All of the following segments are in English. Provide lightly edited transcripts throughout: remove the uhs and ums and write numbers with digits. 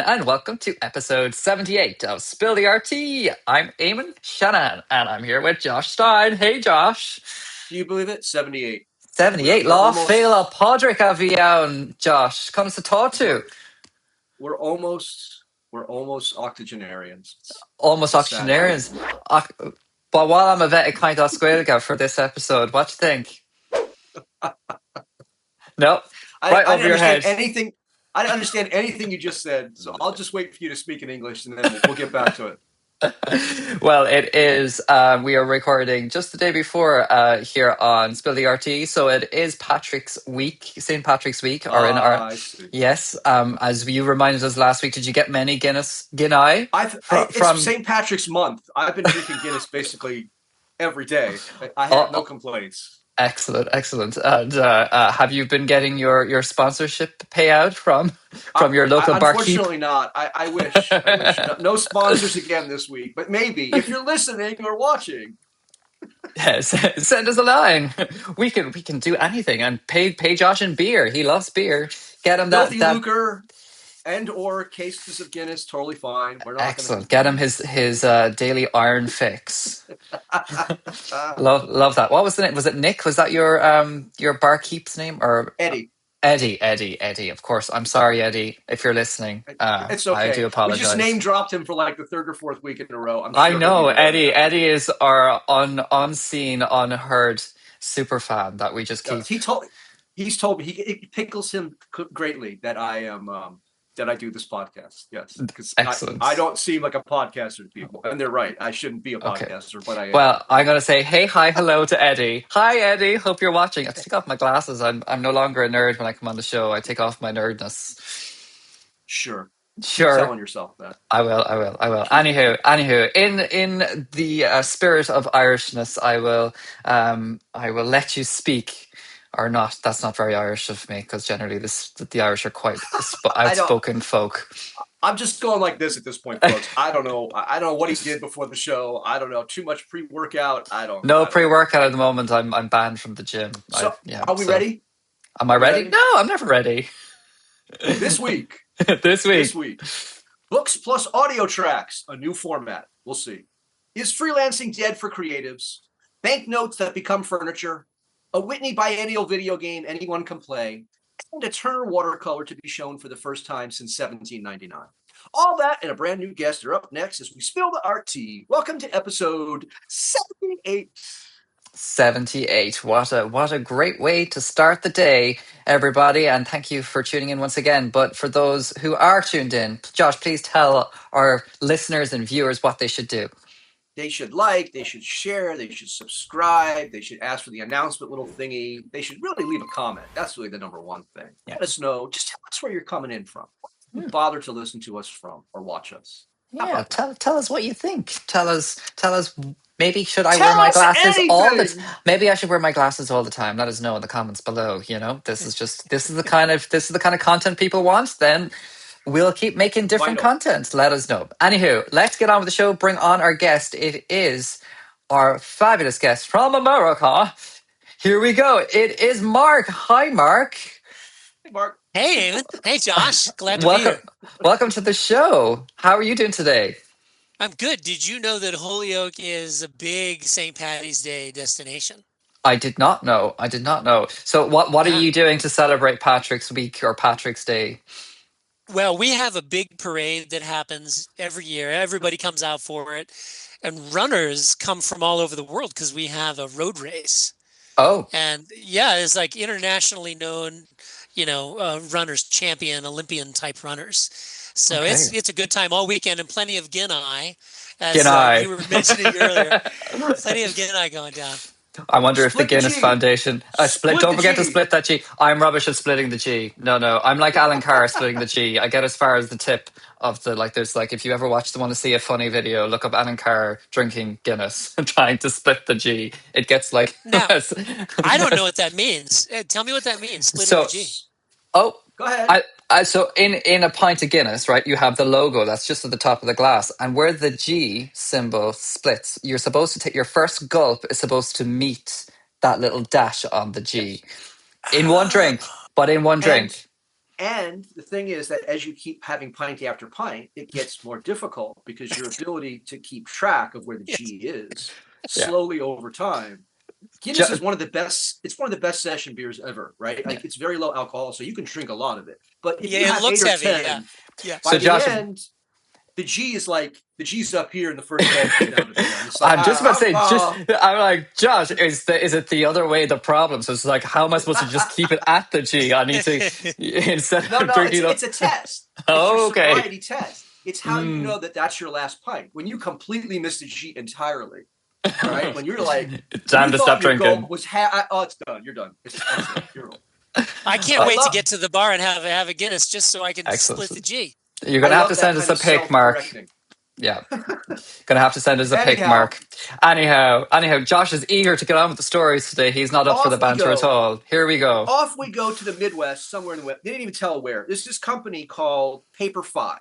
and welcome to episode 78 of Spill the RT. I'm Eamon Shannon, and I'm here with Josh Stein. Hey, Josh. Do you believe it? 78. 78. We're Lá almost- féile Podrick a bhí ann, Josh. Comes to talk to. We're almost octogenarians. Almost It's a sad octogenarians. But while I'm a vet kind of Squilga for this episode, what do you think? No, right over your head. I didn't understand anything you just said, so I'll just wait for you to speak in English, and then we'll get back to it. Well, it is. We are recording just the day before here on Spill the RT, so it is Patrick's Week, St. Patrick's Week, or in our I see. yes. As you reminded us last week, did you get many Guinness? It's St. Patrick's month. I've been drinking Guinness basically every day. I have no complaints. Excellent. And have you been getting your sponsorship payout from your local barkeep? Unfortunately not. I wish. No sponsors again this week, but maybe if you're listening or watching. Yes, send us a line. We can do anything and pay Josh in beer. He loves beer. Get him that lucre and or cases of Guinness. Totally fine. We're not excellent. Get him his daily iron fix. love that. What was the name? Was it Nick? Was that your barkeep's name or Eddie? Eddie. Of course. I'm sorry, Eddie, if you're listening. It's okay. I do apologize. We just name dropped him for like the third or fourth week in a row. I'm sure I know Eddie. Eddie is our unseen, unheard super fan that we just keep. He's told me it tickles him greatly that I am that I do this podcast. Yes, because I don't seem like a podcaster to people, and they're right. I shouldn't be a podcaster, but I am. Well, I'm going to say, hello to Eddie. Hi, Eddie. Hope you're watching. I take off my glasses. I'm no longer a nerd when I come on the show. I take off my nerdness. Sure. You're telling yourself that. I will. Anywho, in the spirit of Irishness, I will let you speak. Or not. That's not very Irish of me, because generally the Irish are quite outspoken folk. I'm just going like this at this point, folks. I don't know what he did before the show. I don't know. Too much pre-workout. No pre-workout at the moment. I'm banned from the gym. So, are we ready? Am I ready? No, I'm never ready. This week. This week. Books plus audio tracks. A new format. We'll see. Is freelancing dead for creatives? Banknotes that become furniture? A Whitney Biennial video game anyone can play, and a Turner watercolor to be shown for the first time since 1799. All that and a brand new guest are up next as we spill the RT. Welcome to episode 78. 78. What a great way to start the day, everybody, and thank you for tuning in once again. But for those who are tuned in, Josh, please tell our listeners and viewers what they should do. They should like, they should share, they should subscribe, they should ask for the announcement little thingy. They should really leave a comment. That's really the number one thing. Yeah. Let us know. Just tell us where you're coming in from. Bother to listen to us from or watch us. Yeah, tell us what you think. Tell us. Maybe should I wear my glasses all the time? Maybe I should wear my glasses all the time. Let us know in the comments below. You know, this is the kind of content people want. Then we'll keep making different content. Let us know. Anywho, let's get on with the show. Bring on our guest. It is our fabulous guest from America. Here we go. It is Mark. Hi, Mark. Hey, Mark. Hey, Eamon. Hey, Josh. Glad to be here. Welcome to the show. How are you doing today? I'm good. Did you know that Holyoke is a big St. Patty's Day destination? I did not know. So what are you doing to celebrate Patrick's Week or Patrick's Day? Well, we have a big parade that happens every year. Everybody comes out for it. And runners come from all over the world because we have a road race. Oh. And yeah, it's like internationally known, runners, champion, Olympian type runners. So it's a good time all weekend and plenty of Guinea, as you were mentioning earlier. Plenty of Guinea going down. I wonder if the Guinness Foundation don't forget to split that G. I'm rubbish at splitting the G. No, I'm like Alan Carr splitting the G. I get as far as the tip of the there's if you ever want to see a funny video, look up Alan Carr drinking Guinness and trying to split the G. It gets like now, I don't know what that means. Tell me what that means. Splitting the G. Oh, go ahead. So in a pint of Guinness, right, you have the logo that's just at the top of the glass, and where the G symbol splits, you're supposed to take your first gulp is supposed to meet that little dash on the G in one drink, but in one drink. And the thing is that as you keep having pint after pint, it gets more difficult because your ability to keep track of where the G is slowly over time. Guinness is one of the best. It's one of the best session beers ever, right? Like it's very low alcohol, so you can drink a lot of it. But if you have 8 or heavy, 10, by so the end, the G's up here in the first ball. I'm just about to say, I'm like, Josh, is it the other way the problem? So it's like, how am I supposed to just keep it at the G? I need to instead of drinking it's a test. Oh, it's a sobriety test. It's how you know that that's your last pint. When you completely miss the G entirely, right? When you're like, time to stop drinking. It's done. You're done. I can't wait to get to the bar and have a Guinness just so I can split the G. You're going to have to send us a pic, Mark. Yeah. Gonna have to send us a pic, Mark. Anyhow, Josh is eager to get on with the stories today. He's not up for the banter at all. Here we go. Off we go to the Midwest, somewhere in the West. They didn't even tell where. There's this company called Paper Fi.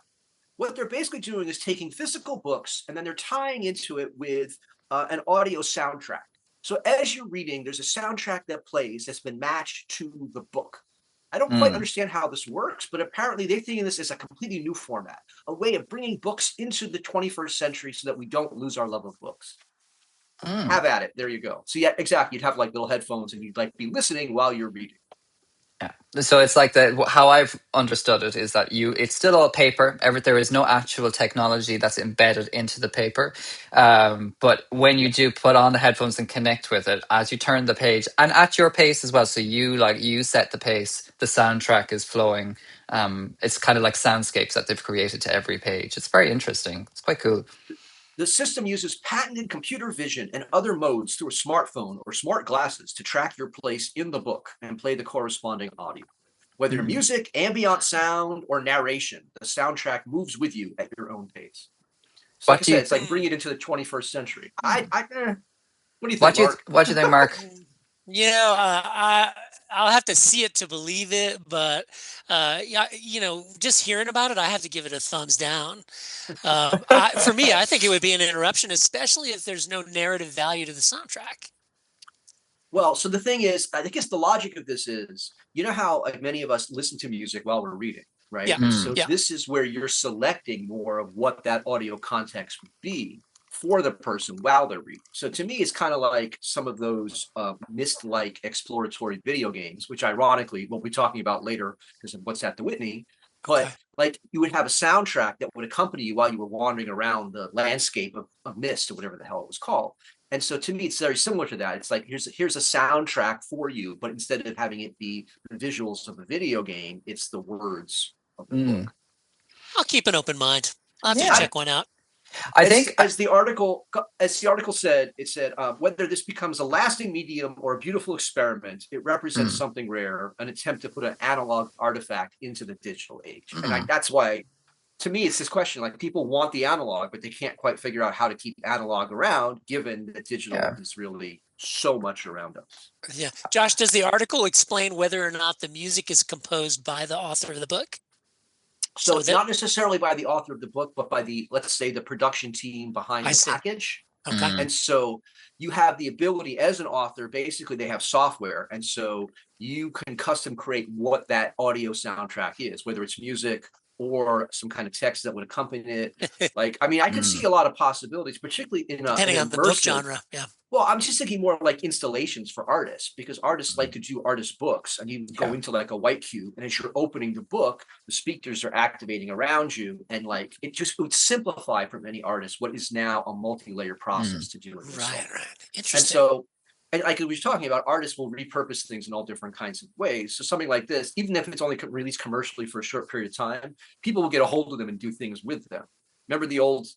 What they're basically doing is taking physical books and then they're tying into it with an audio soundtrack. So as you're reading, there's a soundtrack that plays that's been matched to the book. I don't quite understand how this works, but apparently they're thinking this is a completely new format, a way of bringing books into the 21st century so that we don't lose our love of books. Have at it. There you go. So yeah, exactly. You'd have like little headphones and you'd like be listening while you're reading. Yeah. So it's like how I've understood it is that it's still all paper. There is no actual technology that's embedded into the paper. But when you do put on the headphones and connect with it, as you turn the page and at your pace as well. So you set the pace, the soundtrack is flowing. It's kind of like soundscapes that they've created to every page. It's very interesting. It's quite cool. The system uses patented computer vision and other modes through a smartphone or smart glasses to track your place in the book and play the corresponding audio. Whether music, ambient sound, or narration, the soundtrack moves with you at your own pace. So like I said, it's like bring it into the 21st century. What do you think, Mark? What do you think, Mark? I'll have to see it to believe it, but just hearing about it, I have to give it a thumbs down. For me, I think it would be an interruption, especially if there's no narrative value to the soundtrack. Well, so the thing is, I guess the logic of this is, you know how like many of us listen to music while we're reading, right? Yeah. So this is where you're selecting more of what that audio context would be for the person while they're reading. So to me, it's kind of like some of those Myst-like exploratory video games, which ironically we'll be talking about later because of what's at the Whitney. But like you would have a soundtrack that would accompany you while you were wandering around the landscape of Myst or whatever the hell it was called. And so to me, it's very similar to that. It's like, here's a soundtrack for you, but instead of having it be the visuals of a video game, it's the words of the book. I'll keep an open mind. I'll have to check one out. I think as the article said, it said, whether this becomes a lasting medium or a beautiful experiment, it represents something rare, an attempt to put an analog artifact into the digital age. And that's why, to me, it's this question, like people want the analog, but they can't quite figure out how to keep analog around, given that digital is really so much around us. Yeah. Josh, does the article explain whether or not the music is composed by the author of the book? So it's not necessarily by the author of the book, but by let's say the production team behind the package. Okay. And so you have the ability as an author, basically they have software. And so you can custom create what that audio soundtrack is, whether it's music or some kind of text that would accompany it. Like, I mean, I could see a lot of possibilities, particularly depending on the book genre. Yeah. Well, I'm just thinking more like installations for artists, because artists like to do artist books, and you go into like a white cube, and as you're opening the book, the speakers are activating around you, and like it would simplify for many artists what is now a multi-layer process to do it. Right. Interesting. And so, and like we were talking about, artists will repurpose things in all different kinds of ways. So something like this, even if it's only released commercially for a short period of time, people will get a hold of them and do things with them. Remember the old,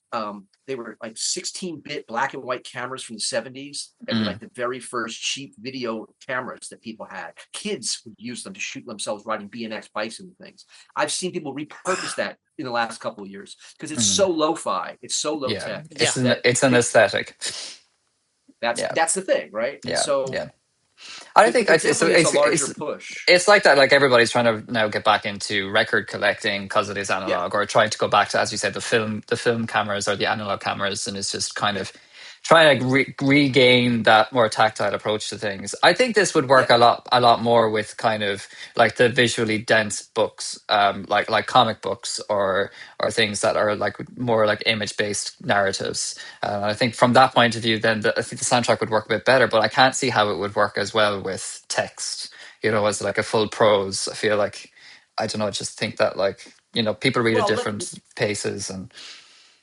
they were like 16-bit black and white cameras from the 70s. They were like the very first cheap video cameras that people had. Kids would use them to shoot themselves riding BMX bikes and things. I've seen people repurpose that in the last couple of years because it's so lo-fi. It's so low-tech. It's an aesthetic. That's the thing, right? Yeah. So I think it's a larger push. It's like that. Like everybody's trying to now get back into record collecting because it is analog, or trying to go back to, as you said, the film cameras or the analog cameras, and it's just kind of trying to regain that more tactile approach to things. I think this would work a lot more with kind of like the visually dense books, like comic books or things that are like more like image based narratives. I think from that point of view, then I think the soundtrack would work a bit better. But I can't see how it would work as well with text. As like a full prose. I feel like I don't know. I just think that like people read at different paces and.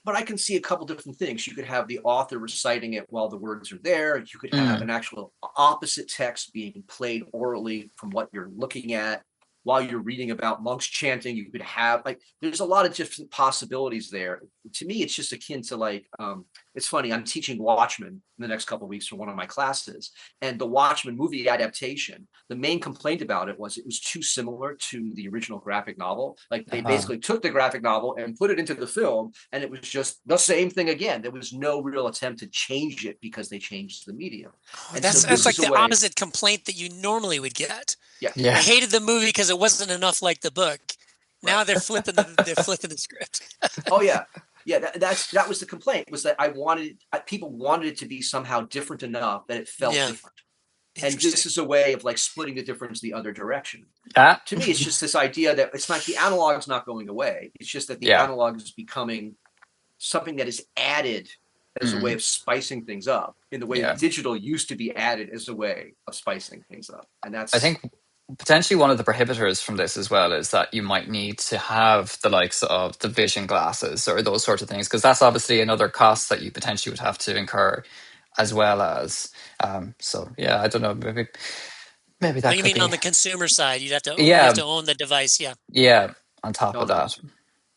But I can see a couple different things. You could have the author reciting it while the words are there. You could have an actual opposite text being played orally from what you're looking at. While you're reading about monks chanting, you could have there's a lot of different possibilities there. To me, it's just akin to it's funny. I'm teaching Watchmen in the next couple of weeks for one of my classes, and the Watchmen movie adaptation. The main complaint about it was too similar to the original graphic novel. Like they basically took the graphic novel and put it into the film, and it was just the same thing again. There was no real attempt to change it because they changed the medium. And that's like the opposite complaint that you normally would get. Yeah. I hated the movie because it wasn't enough like the book. Now they're flipping the script. Oh yeah. That was the complaint, was that people wanted it to be somehow different enough that it felt different. And this is a way of like splitting the difference the other direction. To me, it's just this idea that it's not the analog's not going away. It's just that the analog is becoming something that is added as a way of spicing things up in the way digital used to be added as a way of spicing things up. And that's, I think, potentially one of the prohibitors from this as well is that you might need to have the likes of the vision glasses or those sorts of things, because that's obviously another cost that you potentially would have to incur as well as. So yeah, I don't know. Maybe that. You mean on the consumer side, you'd have to own the device, Yeah. On top of that.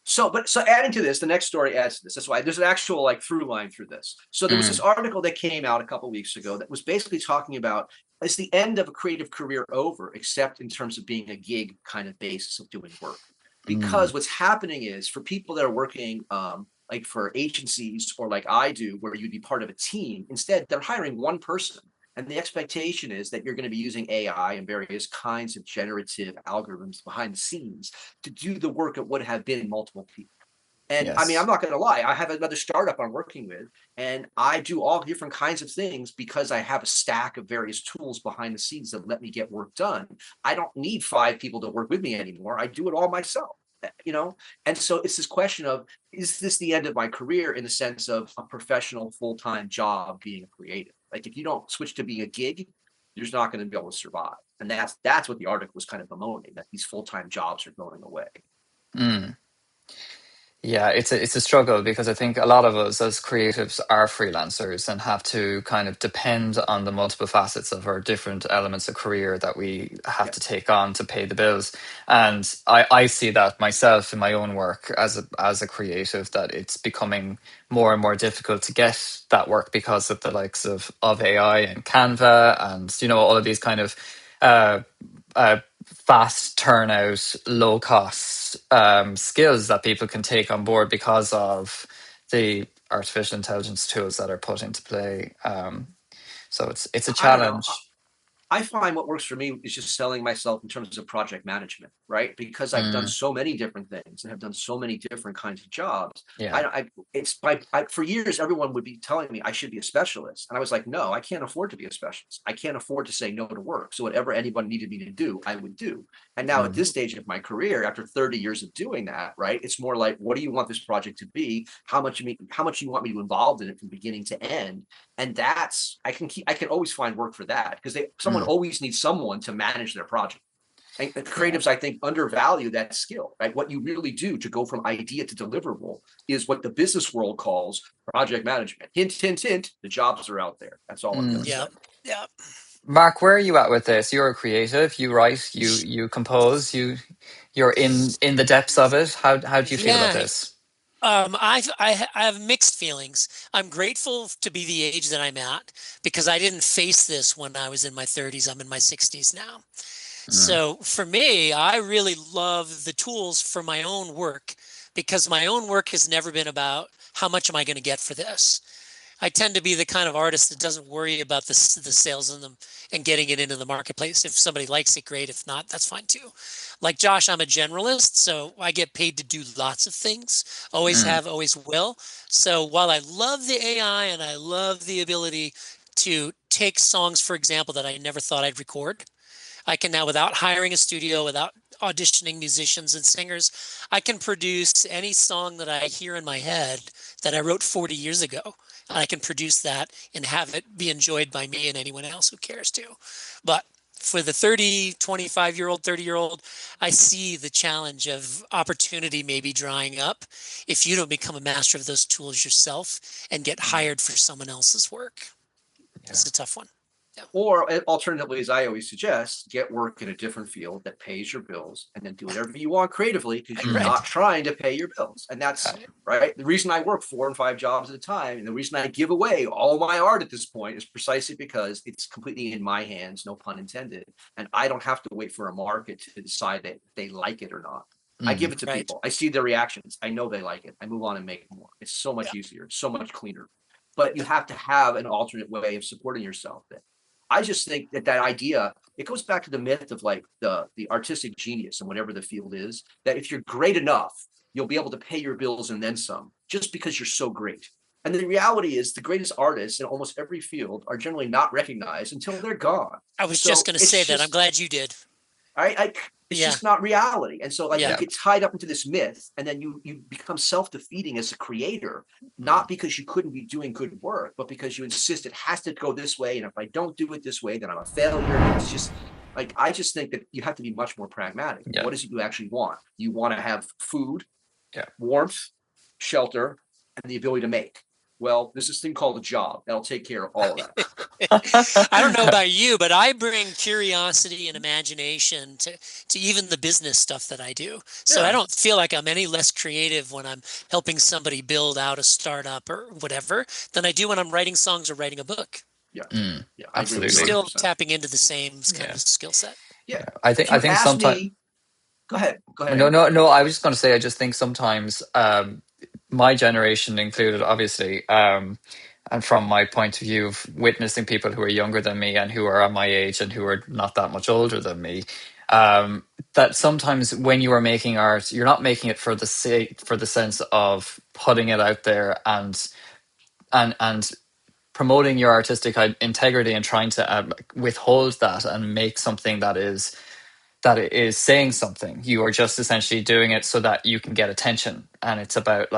So adding to this, the next story adds to this. That's why there's an actual like through line through this. So there was this article that came out a couple of weeks ago that was basically talking about it's the end of a creative career over, except in terms of being a gig kind of basis of doing work. Because what's happening is for people that are working like for agencies or like I do, where you'd be part of a team, instead they're hiring one person. And the expectation is that you're going to be using AI and various kinds of generative algorithms behind the scenes to do the work that would have been multiple people. And I mean, I'm not going to lie. I have another startup I'm working with, and I do all different kinds of things because I have a stack of various tools behind the scenes that let me get work done. I don't need 5 people to work with me anymore. I do it all myself. And so it's this question of, is this the end of my career in the sense of a professional full-time job being a creative? Like if you don't switch to being a gig, you're just not going to be able to survive. And that's what the article was kind of bemoaning, that these full-time jobs are going away. Yeah, it's a struggle because I think a lot of us as creatives are freelancers and have to kind of depend on the multiple facets of our different elements of career that we have to take on to pay the bills. And I see that myself in my own work as a creative, that it's becoming more and more difficult to get that work because of the likes of AI and Canva and all of these kind of fast turnout, low cost skills that people can take on board because of the artificial intelligence tools that are put into play. So it's a challenge. I find what works for me is just selling myself in terms of project management, right? Because I've done so many different things and have done so many different kinds of jobs. For years, everyone would be telling me I should be a specialist. And I was like, no, I can't afford to be a specialist. I can't afford to say no to work. So whatever anyone needed me to do, I would do. And now at this stage of my career, after 30 years of doing that, right, it's more like, what do you want this project to be? How much you want me to be involved in it from beginning to end? And that's, I can always find work for that, because someone always needs someone to manage their project. And the creatives, I think, undervalue that skill, right? What you really do to go from idea to deliverable is what the business world calls project management. Hint, hint, hint, the jobs are out there. That's all I'm going to say. Yeah. Mark, where are you at with this? You're a creative, you write, you compose, you're in the depths of it. How do you feel about this? I have mixed feelings. I'm grateful to be the age that I'm at because I didn't face this when I was in my 30s. I'm in my 60s now. So for me, I really love the tools for my own work because my own work has never been about how much am I going to get for this. I tend to be the kind of artist that doesn't worry about the sales in them and getting it into the marketplace. If somebody likes it, great. If not, that's fine too. Like Josh, I'm a generalist, so I get paid to do lots of things. Always have, always will. So while I love the AI and I love the ability to take songs, for example, that I never thought I'd record, I can now, without hiring a studio, without auditioning musicians and singers, I can produce any song that I hear in my head that I wrote 40 years ago. And I can produce that and have it be enjoyed by me and anyone else who cares to. But for the 30, 25-year-old, 30-year-old, I see the challenge of opportunity maybe drying up if you don't become a master of those tools yourself and get hired for someone else's work. It's a tough one. Yeah. Or alternatively, as I always suggest, get work in a different field that pays your bills and then do whatever you want creatively because you're not trying to pay your bills. And that's right. The reason I work 4 and 5 jobs at a time and the reason I give away all my art at this point is precisely because it's completely in my hands, no pun intended. And I don't have to wait for a market to decide that they like it or not. I give it to people. I see their reactions. I know they like it. I move on and make more. It's so much easier, so much cleaner. But you have to have an alternate way of supporting yourself. I just think that idea, it goes back to the myth of like the artistic genius and whatever the field is, that if you're great enough, you'll be able to pay your bills and then some just because you're so great. And the reality is the greatest artists in almost every field are generally not recognized until they're gone. I was just going to say that. I'm glad you did. It's just not reality. And so you get tied up into this myth and then you become self-defeating as a creator, not because you couldn't be doing good work, but because you insist it has to go this way. And if I don't do it this way, then I'm a failure. It's just I just think that you have to be much more pragmatic. What is it you actually want? You want to have food, warmth, shelter, and the ability to make. Well, there's this thing called a job that'll take care of all of that. I don't know about you, but I bring curiosity and imagination to even the business stuff that I do. So I don't feel like I'm any less creative when I'm helping somebody build out a startup or whatever than I do when I'm writing songs or writing a book. Absolutely. Still tapping into the same kind of skill set. I think sometimes. Go ahead. No. I was just going to say, I just think sometimes. My generation included, obviously, and from my point of view of witnessing people who are younger than me and who are at my age and who are not that much older than me, that sometimes when you are making art, you're not making it for the sense of putting it out there and promoting your artistic integrity and trying to withhold that and make something that is saying something. You are just essentially doing it so that you can get attention, and it's about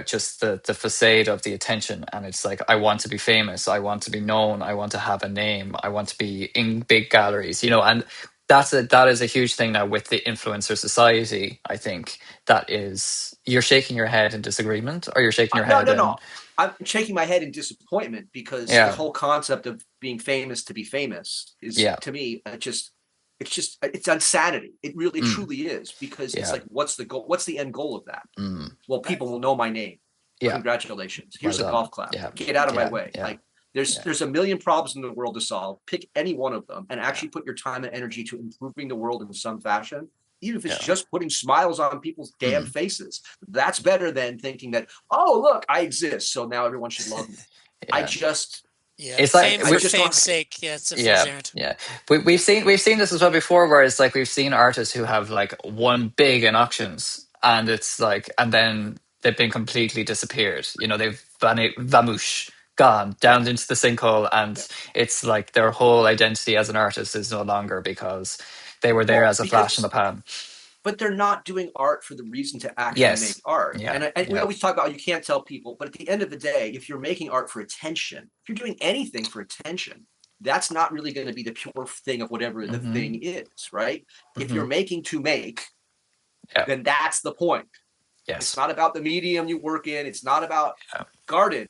just the facade of the attention. And it's like, I want to be famous, I want to be known, I want to have a name, I want to be in big galleries, and that is a huge thing now with the influencer society. I think that is, you're shaking your head in disagreement, or you're shaking your head. No. I'm shaking my head in disappointment because the whole concept of being famous to be famous is, to me, it's insanity. It really truly is, because it's like, what's the goal? What's the end goal of that? Well, people will know my name. Congratulations. Here's a golf clap. Get out of my way. Like there's a million problems in the world to solve. Pick any one of them and actually put your time and energy to improving the world in some fashion. Even if it's just putting smiles on people's damn faces. That's better than thinking that, oh, look, I exist, so now everyone should love me. It's like for fame's sake. It's a fool's errand. We've seen this as well before, where it's like we've seen artists who have like won big in auctions, and it's like, and then they've been completely disappeared. They've vamoosh, gone down into the sinkhole, and it's like their whole identity as an artist is no longer, because they were there as a flash in the pan. But they're not doing art for the reason to actually make art. And we always talk about, you can't tell people, but at the end of the day, if you're making art for attention, if you're doing anything for attention, that's not really going to be the pure thing of whatever the thing is, right? If you're making to make, then that's the point. It's not about the medium you work in. It's not about garden.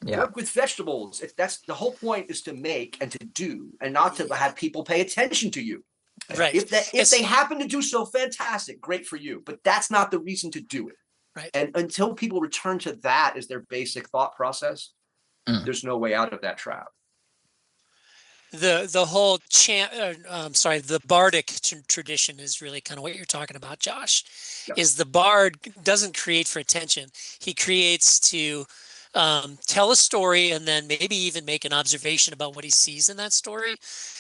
Work with vegetables. That's the whole point, is to make and to do, and not to have people pay attention to you. Right. If they happen to do so, fantastic, great for you. But that's not the reason to do it. Right. And until people return to that as their basic thought process, there's no way out of that trap. The whole the bardic tradition is really kind of what you're talking about, Josh. Is the bard doesn't create for attention. He creates to tell a story, and then maybe even make an observation about what he sees in that story,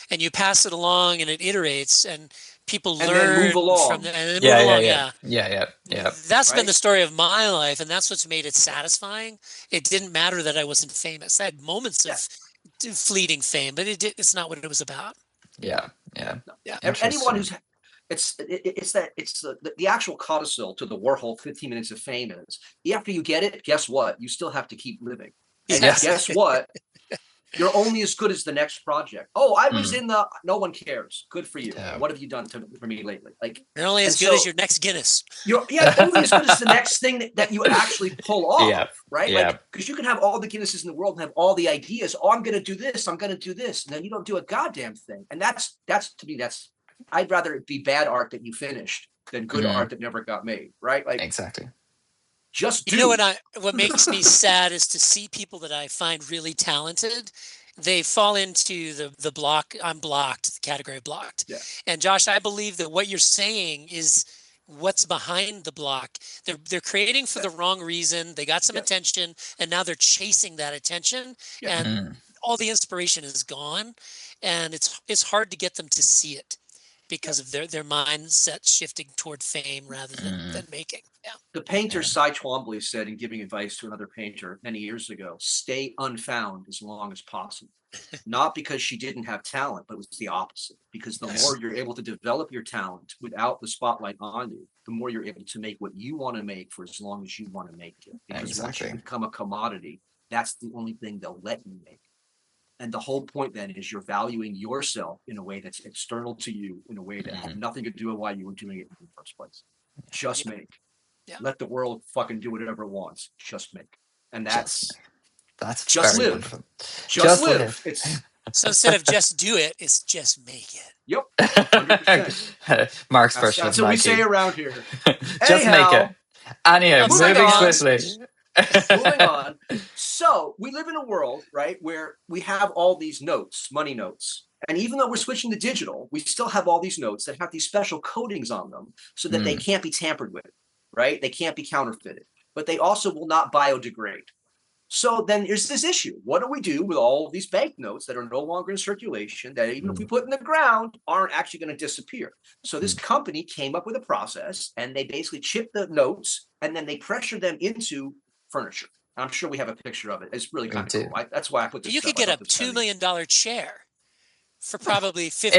and you pass it along, and it iterates, and people learn then move along. from that, and then move along. Yeah. That's been the story of my life, and that's what's made it satisfying. It didn't matter that I wasn't famous. I had moments of fleeting fame, but it's not what it was about. Yeah. Anyone who's it's the actual codicil to the Warhol 15 minutes of fame is after you get it, guess what? You still have to keep living. And guess what? You're only as good as the next project. Oh, I was in the. No one cares. Good for you. Yeah. What have you done for me lately? Like you're only as good as your next Guinness. You're only as good as the next thing that you actually pull off, right? Yeah. Like because you can have all the Guinnesses in the world and have all the ideas. Oh, I'm going to do this. I'm going to do this, and then you don't do a goddamn thing. And that's to me that's. I'd rather it be bad art that you finished than good art that never got made, right? Like exactly. Just do. You know what makes me sad is to see people that I find really talented. They fall into the block. I'm blocked, the category blocked. Yeah. And Josh, I believe that what you're saying is what's behind the block. They're creating for the wrong reason. They got some attention, and now they're chasing that attention, and all the inspiration is gone. And it's hard to get them to see it because of their mindset shifting toward fame rather than making. Yeah. The painter Cy Twombly said in giving advice to another painter many years ago, stay unfound as long as possible. Not because she didn't have talent, but it was the opposite. Because the more you're able to develop your talent without the spotlight on you, the more you're able to make what you want to make for as long as you want to make it. Because once you become a commodity, that's the only thing they'll let you make. And the whole point then is you're valuing yourself in a way that's external to you, in a way that had nothing to do with why you were doing it in the first place. Just make. Yeah. Let the world fucking do whatever it wants. Just make. And that's just live. Wonderful. Just live. It's so instead of just do it, it's just make it. Yep. 100%. Mark's version. That's what we say around here. Just make it. Anyhow, moving swiftly. Moving on. So we live in a world, right, where we have all these notes, money notes. And even though we're switching to digital, we still have all these notes that have these special coatings on them so that they can't be tampered with, right? They can't be counterfeited, but they also will not biodegrade. So then there's this issue. What do we do with all of these banknotes that are no longer in circulation, that even if we put in the ground, aren't actually going to disappear? So this company came up with a process, and they basically chip the notes, and then they pressure them into furniture. I'm sure we have a picture of it. It's really kind of cool. That's why I put this. You could get a $2 million chair for probably $50.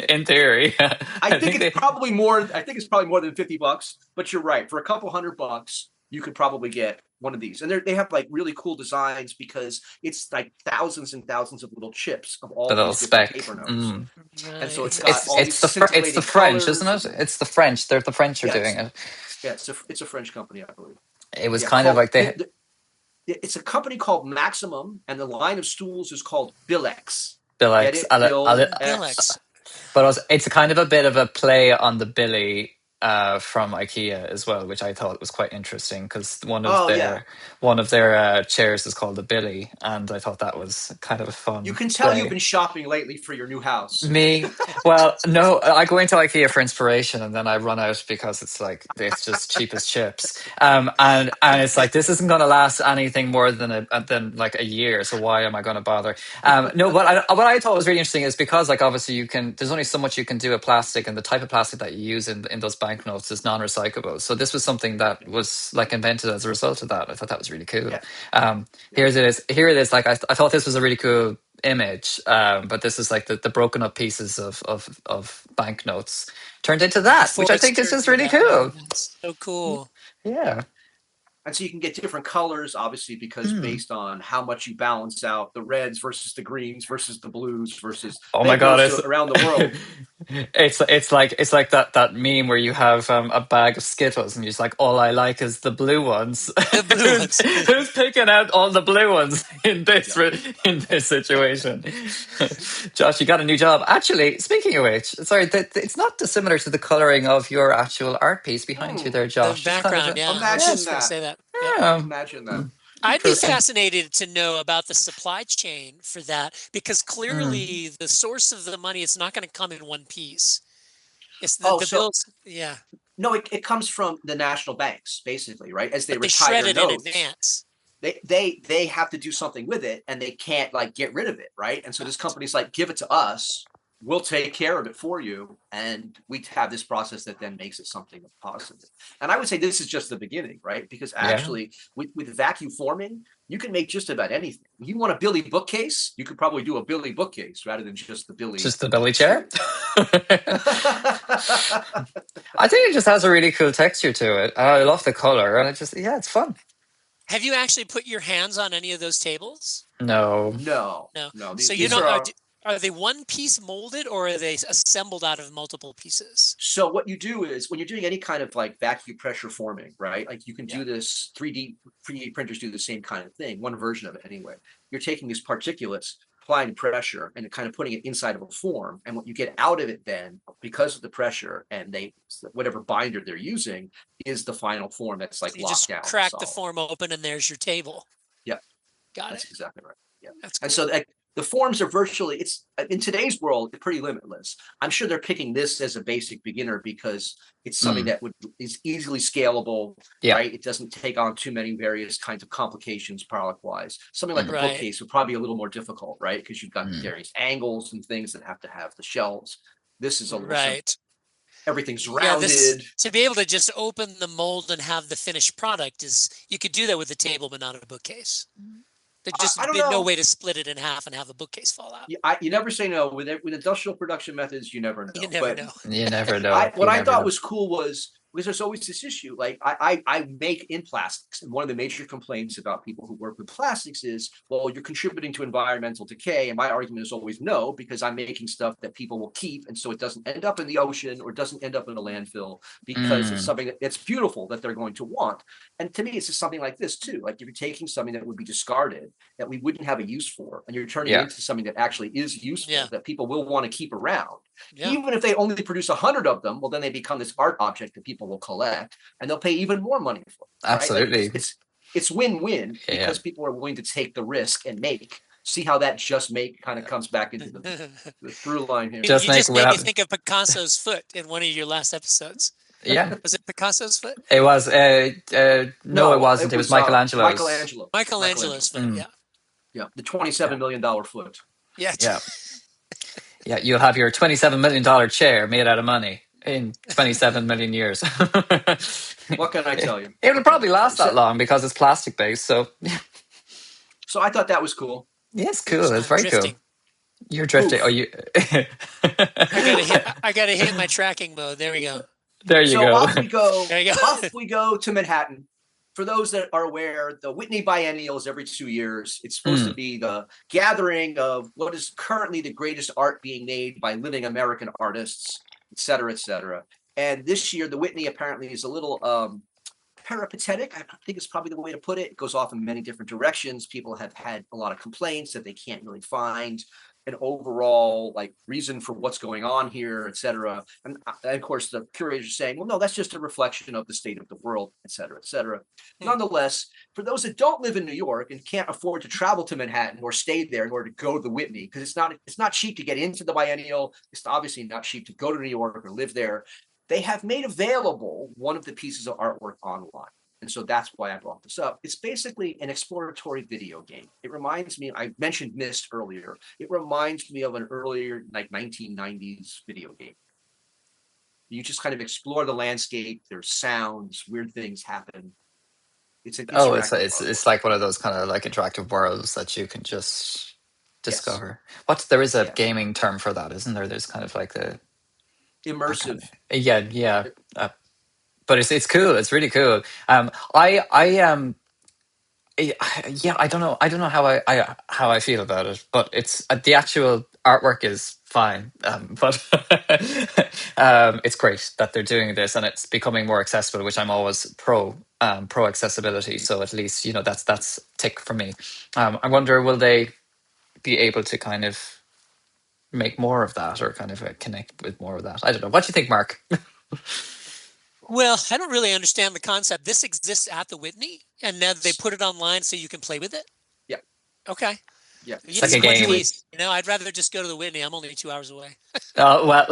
In theory. I think it's probably more. I think it's probably more than $50. But you're right. For a couple $100, you could probably get one of these. And they have like really cool designs because it's like thousands and thousands of little chips of all these different paper notes. And so it's the French, isn't it? It's the French. The French are doing it. Yeah, it's a French company, I believe. It was kind of like it's a company called Maximum, and the line of stools is called Billex. Billex. But it's a kind of a bit of a play on the Billy from IKEA as well, which I thought was quite interesting because one of their chairs is called the Billy, and I thought that was kind of a fun. You can tell you've been shopping lately for your new house. Me? Well, no, I go into IKEA for inspiration, and then I run out because it's just cheap as chips. And it's like this isn't going to last anything more than like a year. So why am I going to bother? No, what I thought was really interesting is because like obviously there's only so much you can do with plastic, and the type of plastic that you use in those banknotes is non-recyclable. So this was something that was like invented as a result of that. I thought that was really cool. Yeah. Here it is. Like I thought this was a really cool image, but this is like the broken up pieces of banknotes turned into that, which I think is just really cool. That's so cool. Yeah. And so you can get different colors, obviously, because based on how much you balance out the reds versus the greens versus the blues versus around the world. It's like that meme where you have a bag of Skittles and you're just like, all I like is the blue ones. The blue ones. Who's picking out all the blue ones in this situation? Josh, you got a new job. Actually, speaking of which, sorry, it's not dissimilar to the coloring of your actual art piece behind you there, Josh. The background, Imagine that. Say that. Yeah. Imagine that. I'd be fascinated to know about the supply chain for that, because clearly the source of the money is not going to come in one piece. It's the bills. Yeah. No, it comes from the national banks, basically, right? As they retire shred it notes. in advance. they have to do something with it, and they can't like get rid of it, right? And so this company's like, give it to us, we'll take care of it for you, and we have this process that then makes it something positive. And I would say this is just the beginning, right? Because actually, with vacuum forming, you can make just about anything. You want a Billy bookcase, you could probably do a Billy bookcase rather than just the Billy chair. I think it just has a really cool texture to it. I love the color, and it's fun. Have you actually put your hands on any of those tables? No. So are they one piece molded, or are they assembled out of multiple pieces? So what you do is when you're doing any kind of like vacuum pressure forming, right? Like you can do this 3D printers do the same kind of thing, one version of it anyway. You're taking these particulates, applying pressure, and kind of putting it inside of a form. And what you get out of it then, because of the pressure and whatever binder they're using, is the final form that's like locked down. Crack the form open, and there's your table. Yeah, got it. That's exactly right. Yeah, that's cool. And so the forms are virtually, it's in today's world, pretty limitless. I'm sure they're picking this as a basic beginner because it's something that is easily scalable, right? It doesn't take on too many various kinds of complications product-wise. Something like a bookcase would probably be a little more difficult, right? Because you've got various angles and things that have to have the shelves. This is a little simple. Everything's rounded. To be able to just open the mold and have the finished product you could do that with a table, but not a bookcase. There's just no way to split it in half and have a bookcase fall out. You never say no. With industrial production methods, you never know. You never know. You never know. What I thought was cool was because there's always this issue. Like I make in plastics, and one of the major complaints about people who work with plastics is, well, you're contributing to environmental decay. And my argument is always no, because I'm making stuff that people will keep, and so it doesn't end up in the ocean or doesn't end up in a landfill because it's something that's beautiful that they're going to want. And to me, it's just something like this too. Like if you're taking something that would be discarded, that we wouldn't have a use for, and you're turning it into something that actually is useful, that people will want to keep around. Even if they only produce 100 of them, well, then they become this art object that people will collect, and they'll pay even more money for it. Absolutely. Right? Like it's win-win because people are willing to take the risk and make. See how that kind of comes back into the through line here. You just made me think of Picasso's foot in one of your last episodes. Yeah. Was it Picasso's foot? It was. No, it wasn't. It was Michelangelo's. Michelangelo's foot, Yeah, the $27 million foot. Yeah. Yeah, you'll have your $27 million chair made out of money in 27 million years. What can I tell you? It'll probably last that long because it's plastic based. So I thought that was cool. Yes, cool. It's very cool. You're drifting. Oof. Oh, you. I gotta hit my tracking mode. There we go. There you go. Off we go. There you go. Off we go to Manhattan. For those that are aware, the Whitney Biennial is every 2 years. It's supposed to be the gathering of what is currently the greatest art being made by living American artists, et cetera, et cetera. And this year, the Whitney apparently is a little peripatetic. I think it's probably the way to put it. It goes off in many different directions. People have had a lot of complaints that they can't really find an overall reason for what's going on here, et cetera. And of course, the curators are saying, well, no, that's just a reflection of the state of the world, et cetera, et cetera. Nonetheless, for those that don't live in New York and can't afford to travel to Manhattan or stay there in order to go to the Whitney, because it's not cheap to get into the Biennial. It's obviously not cheap to go to New York or live there. They have made available one of the pieces of artwork online. And so that's why I brought this up. It's basically an exploratory video game. It reminds me, I mentioned Myst earlier. It reminds me of an earlier 1990s video game. You just kind of explore the landscape. There's sounds, weird things happen. It's like one of those kind of interactive worlds that you can just discover. There is a gaming term for that, isn't there? There's kind of like the immersive. But it's cool. It's really cool. I don't know how I feel about it, but it's the actual artwork is fine. But it's great that they're doing this and it's becoming more accessible, which I'm always pro accessibility. So at least that's tick for me. I wonder, will they be able to kind of make more of that or kind of connect with more of that? I don't know. What do you think, Mark? Well, I don't really understand the concept. This exists at the Whitney, and now they put it online so you can play with it? Yeah. Okay. Yeah. It's like a game. I'd rather just go to the Whitney. I'm only 2 hours away. Well,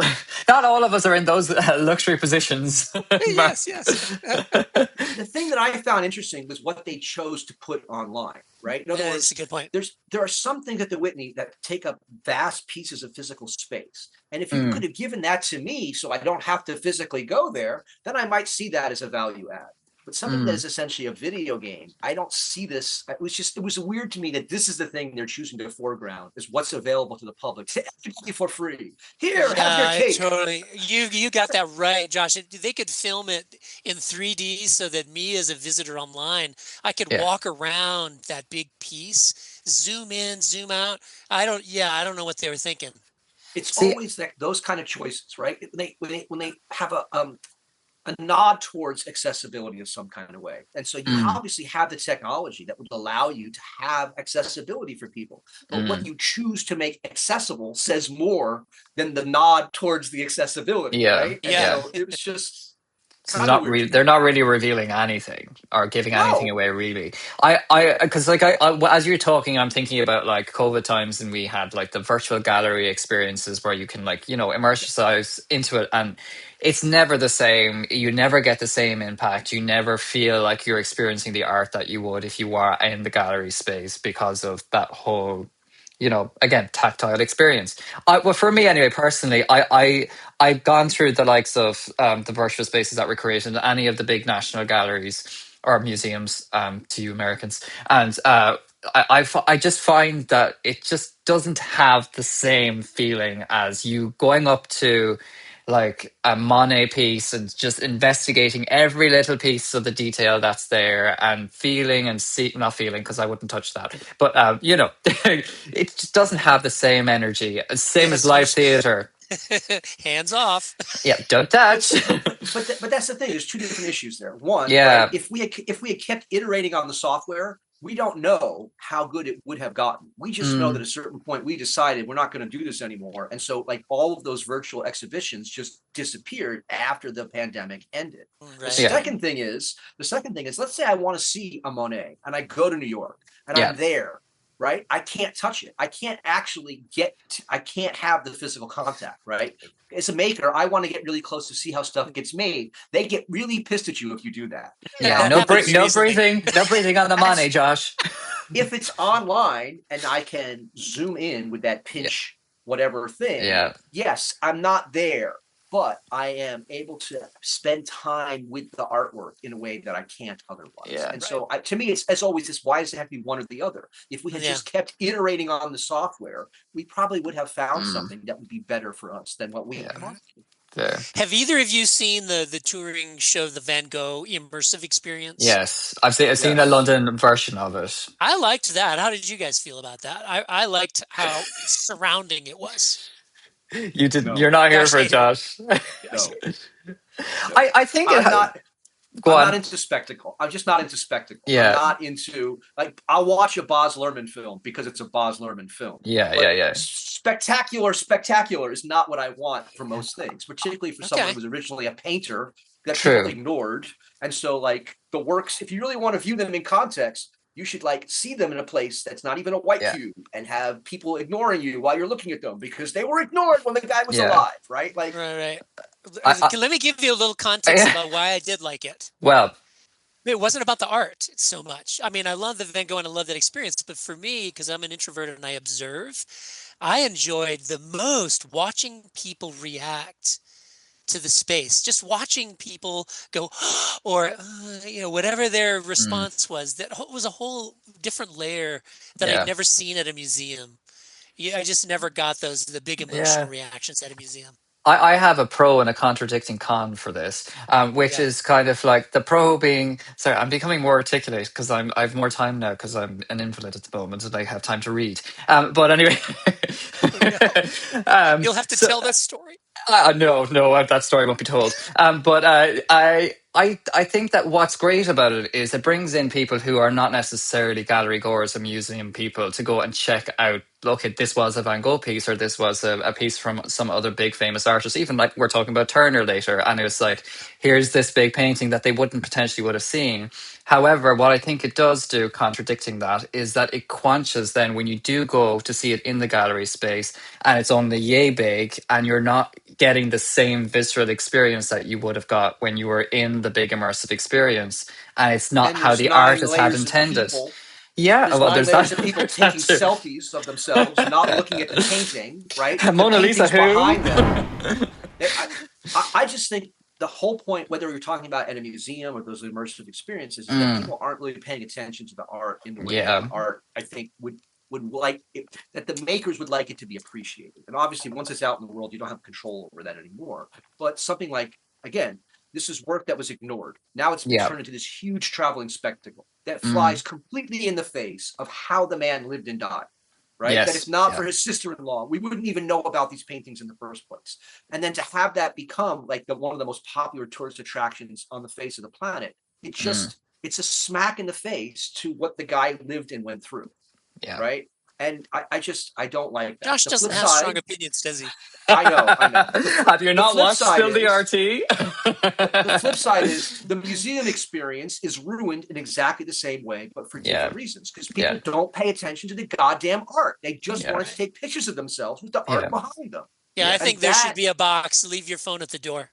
not all of us are in those luxury positions. Yes. The thing that I found interesting was what they chose to put online, right? In other words, that's a good point. There are some things at the Whitney that take up vast pieces of physical space. And if you could have given that to me so I don't have to physically go there, then I might see that as a value add. But something that is essentially a video game, I don't see this. It was weird to me that this is the thing they're choosing to foreground, is what's available to the public for free. Here, have your cake. Totally. You got that right, Josh. They could film it in 3D so that me as a visitor online, I could walk around that big piece, zoom in, zoom out. I don't know what they were thinking. It's always like those kind of choices, right? When they have a nod towards accessibility in some kind of way. And so you obviously have the technology that would allow you to have accessibility for people. But what you choose to make accessible says more than the nod towards the accessibility, right? And so it was just... They're not really revealing anything or giving anything away, really. Because as you're talking, I'm thinking about like COVID times, and we had like the virtual gallery experiences where you can immerse yourselves into it, and it's never the same. You never get the same impact. You never feel like you're experiencing the art that you would if you were in the gallery space, because of that whole, again, tactile experience. Well, for me anyway, personally, I've gone through the likes of the virtual spaces that were created in any of the big national galleries or museums, to you Americans, and I just find that it just doesn't have the same feeling as you going up to like a Monet piece and just investigating every little piece of the detail that's there, and feeling and not feeling, because I wouldn't touch that, but it just doesn't have the same energy, same as live theater. Hands off. Yeah, don't touch. But that's the thing. There's two different issues there. One, right, if we had kept iterating on the software, we don't know how good it would have gotten. We just know that at a certain point we decided we're not going to do this anymore. And so like all of those virtual exhibitions just disappeared after the pandemic ended. Right. The second thing is, let's say I want to see a Monet and I go to New York and I'm there, right? I can't touch it. I can't actually I can't have the physical contact, right? As a maker, I want to get really close to see how stuff gets made. They get really pissed at you if you do that. Yeah, no breathing on the money, Josh. If it's online and I can zoom in with that pinch whatever thing, yes, I'm not there, but I am able to spend time with the artwork in a way that I can't otherwise. And so to me, it's as always, why does it have to be one or the other? If we had just kept iterating on the software, we probably would have found something that would be better for us than what we have. Have either of you seen the touring show, the Van Gogh immersive experience? Yes, I've seen a London version of it. I liked that. How did you guys feel about that? I liked how surrounding it was. You didn't. You're not here for it, Josh. No. I think I'm not into spectacle. I'm just not into spectacle. Yeah. I'm not into, like, I'll watch a Baz Luhrmann film because it's a Baz Luhrmann film. Yeah. Spectacular is not what I want for most things, particularly for someone who was originally a painter that people ignored. And so, like, the works, if you really want to view them in context, you should like see them in a place that's not even a white cube and have people ignoring you while you're looking at them because they were ignored when the guy was alive, right? Like, right. Let me give you a little context about why I did like it. Well, it wasn't about the art so much. I mean, I love the Van Gogh and I love that experience, but for me, because I'm an introvert and I observe, I enjoyed the most watching people react to the space, just watching people go, or whatever their response was. That was a whole different layer that I'd never seen at a museum. I just never got the big emotional reactions at a museum. I have a pro and a contradicting con for this, which is kind of like the pro being, sorry, I'm becoming more articulate because I have more time now because I'm an invalid at the moment and I have time to read. But anyway, you'll have to tell that story. No, that story won't be told. But I think that what's great about it is it brings in people who are not necessarily gallery goers or museum people to go and check out, look, this was a Van Gogh piece or this was a piece from some other big famous artist, even like we're talking about Turner later. And it was like, here's this big painting that they would have seen. However, what I think it does do, contradicting that, is that it quenches then when you do go to see it in the gallery space and it's only yay big and you're not getting the same visceral experience that you would have got when you were in the big immersive experience, and it's not And how there's the 9 artist had layers of intended. people. Yeah, There's well, 9 there's layers of people that. That taking too. selfies of themselves, not looking at the painting, right? The Mona Lisa, painting's who? behind them. I just think the whole point, whether you're talking about at a museum or those immersive experiences, is that people aren't really paying attention to the art in the way that the art, I think, would like it, that the makers would like it to be appreciated. And obviously, once it's out in the world, you don't have control over that anymore. But something like, again, this is work that was ignored. Now it's been turned into this huge traveling spectacle that flies completely in the face of how the man lived and died. Right? Yes. That if not for his sister-in-law, we wouldn't even know about these paintings in the first place. And then to have that become like one of the most popular tourist attractions on the face of the planet, it just it's a smack in the face to what the guy lived and went through. Yeah. Right. And I don't like that. Josh doesn't have strong opinions, does he? I know. Have you not watched Still the RT? The flip side is the museum experience is ruined in exactly the same way, but for different reasons. Because people don't pay attention to the goddamn art. They just want to take pictures of themselves with the art behind them. Yeah, I think there should be a box. Leave your phone at the door.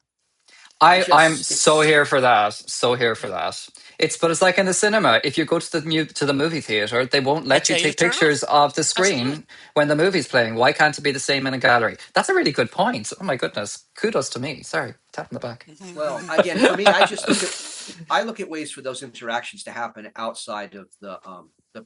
I'm so here for that. So here for that. But it's like in the cinema. If you go to the movie theater, they won't let you take pictures of the screen when the movie's playing. Why can't it be the same in a gallery? That's a really good point. Oh my goodness. Kudos to me. Sorry. Tap in the back. Well, again, for me, I look at ways for those interactions to happen outside of the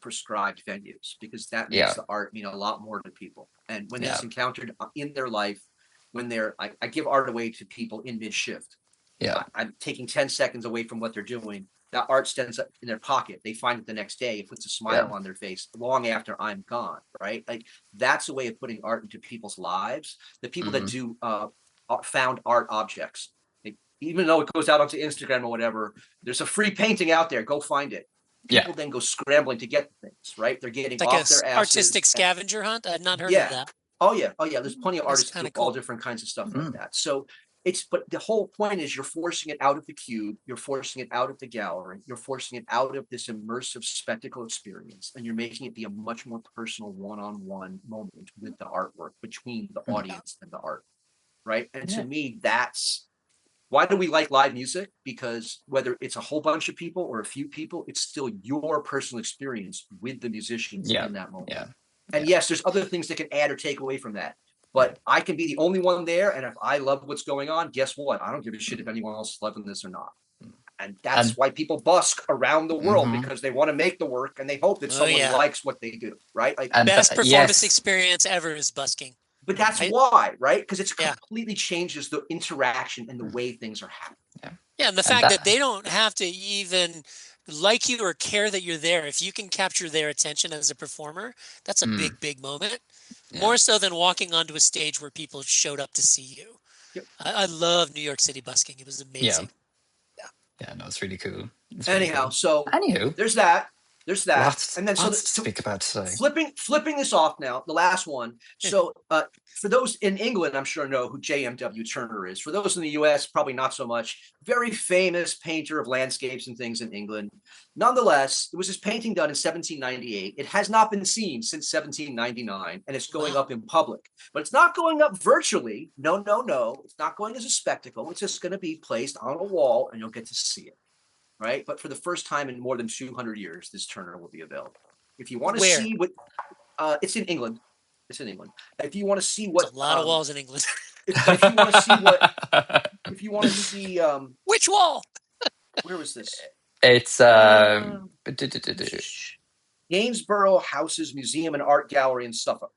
prescribed venues, because that makes the art mean a lot more to people. And when it's encountered in their life, when I give art away to people in mid-shift. Yeah, I'm taking 10 seconds away from what they're doing. That art stands up in their pocket. They find it the next day. It puts a smile on their face long after I'm gone, right? Like that's a way of putting art into people's lives. The people that do found art objects, even though it goes out onto Instagram or whatever, there's a free painting out there. Go find it. People then go scrambling to get things, right? They're getting like off their asses. Artistic scavenger hunt. I've not heard of that. Oh yeah. There's plenty of artists do all different kinds of stuff like that. So but the whole point is you're forcing it out of the cube, you're forcing it out of the gallery, you're forcing it out of this immersive spectacle experience, and you're making it be a much more personal one-on-one moment with the artwork between the audience and the art, right? And to me, that's why do we like live music? Because whether it's a whole bunch of people or a few people, it's still your personal experience with the musicians in that moment. And yes, there's other things that can add or take away from that. But I can be the only one there, and if I love what's going on, guess what? I don't give a shit if anyone else is loving this or not. And that's why people busk around the world, because they want to make the work and they hope that someone likes what they do, right? Like best performance experience ever is busking. But that's why, right? Because it completely changes the interaction and the way things are happening. Yeah, and the fact that they don't have to even like you or care that you're there. If you can capture their attention as a performer, that's a big, big moment. More so than walking onto a stage where people showed up to see you. I love New York City busking. It was amazing. Yeah, no, it's really cool. Anyhow, so there's that. And then to speak about today. Flipping this off now, the last one. So for those in England, I'm sure know who J.M.W. Turner is. For those in the U.S., probably not so much. Very famous painter of landscapes and things in England. Nonetheless, there was this painting done in 1798. It has not been seen since 1799, and it's going up in public. But it's not going up virtually. No. It's not going as a spectacle. It's just going to be placed on a wall, and you'll get to see it. Right, but for the first time in more than 200 years, this Turner will be available. If you want to see what, it's in England. It's in England. If you want to see what, a lot of walls in England. if you want to see what, if you want to see, which wall? Where was this? It's Gainsborough House's Museum and Art Gallery in Suffolk.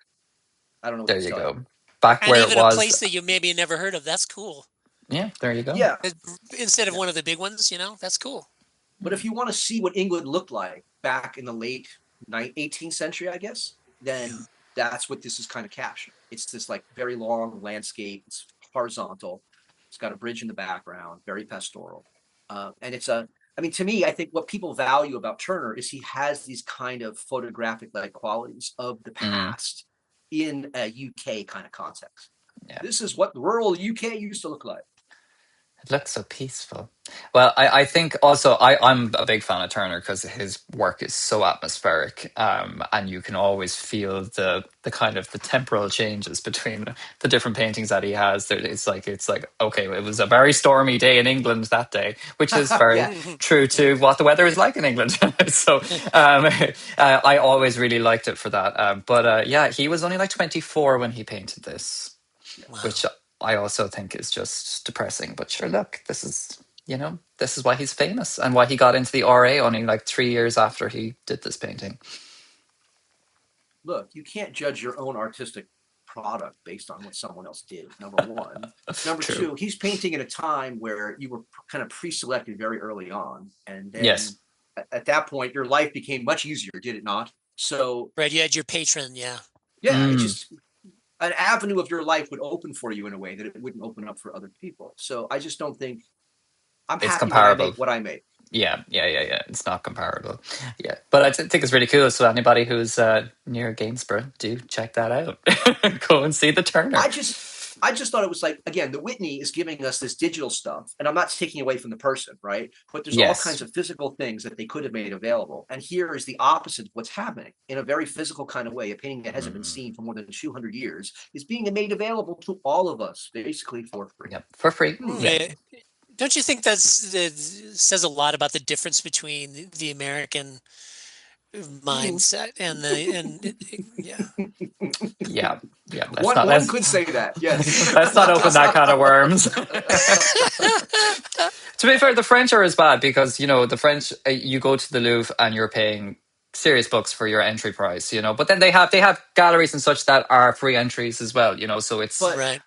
I don't know. There you go. Back and where even it was. A place that you maybe never heard of. That's cool. Yeah, there you go. Yeah. Instead of one of the big ones, that's cool. But if you want to see what England looked like back in the late 18th century, I guess, then that's what this is kind of capturing. It's this like very long landscape. It's horizontal. It's got a bridge in the background, very pastoral. And it's to me, I think what people value about Turner is he has these kind of photographic like qualities of the past in a UK kind of context. Yeah. This is what the rural UK used to look like. It looks so peaceful. Well, I think also I'm a big fan of Turner because his work is so atmospheric, and you can always feel the kind of the temporal changes between the different paintings that he has. It's like okay, it was a very stormy day in England that day, which is very Yeah. true to what the weather is like in England. So I always really liked it for that. But yeah, he was only like 24 when he painted this, Wow. which I also think is just depressing. But sure, look, this is why he's famous and why he got into the RA only like 3 years after he did this painting. Look, you can't judge your own artistic product based on what someone else did, number one. Number True. two, he's painting in a time where you were kind of pre-selected very early on. And then Yes. at that point, your life became much easier, did it not? So right, you had your patron, yeah. Yeah, it's just an avenue of your life would open for you in a way that it wouldn't open up for other people. So I just don't think I'm It's happy when I comparable. make what I make. Yeah. It's not comparable. Yeah, but I think it's really cool. So anybody who's near Gainsborough, do check that out. Go and see the Turner. I just thought it was like, again, the Whitney is giving us this digital stuff, and I'm not taking away from the person, right? But there's all kinds of physical things that they could have made available. And here is the opposite of what's happening in a very physical kind of way. A painting that hasn't been seen for more than 200 years is being made available to all of us, basically for free. Yep, for free. Yeah. Don't you think that says a lot about the difference between the American mindset and Yeah. One could say that. Yes. Let's not open that can of worms. To be fair, the French are as bad because the French. You go to the Louvre and you're paying serious bucks for your entry price. But then they have galleries and such that are free entries as well. So it's right.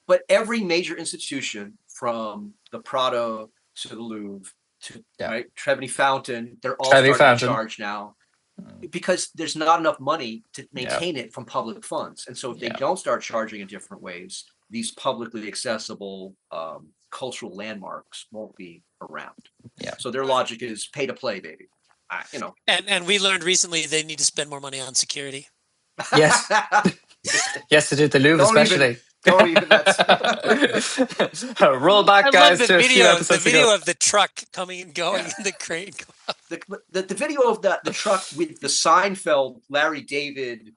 But every major institution, from the Prado to the Louvre to right Trevi Fountain, they're all starting to charge now because there's not enough money to maintain it from public funds. And so if they don't start charging in different ways, these publicly accessible cultural landmarks won't be around. Yeah. So their logic is pay to play, baby. And we learned recently they need to spend more money on security. Yes. Yes, to do the Louvre especially. Don't even. Roll back, guys. The video of the truck coming and going in the crane. The video of the truck with the Seinfeld, Larry David,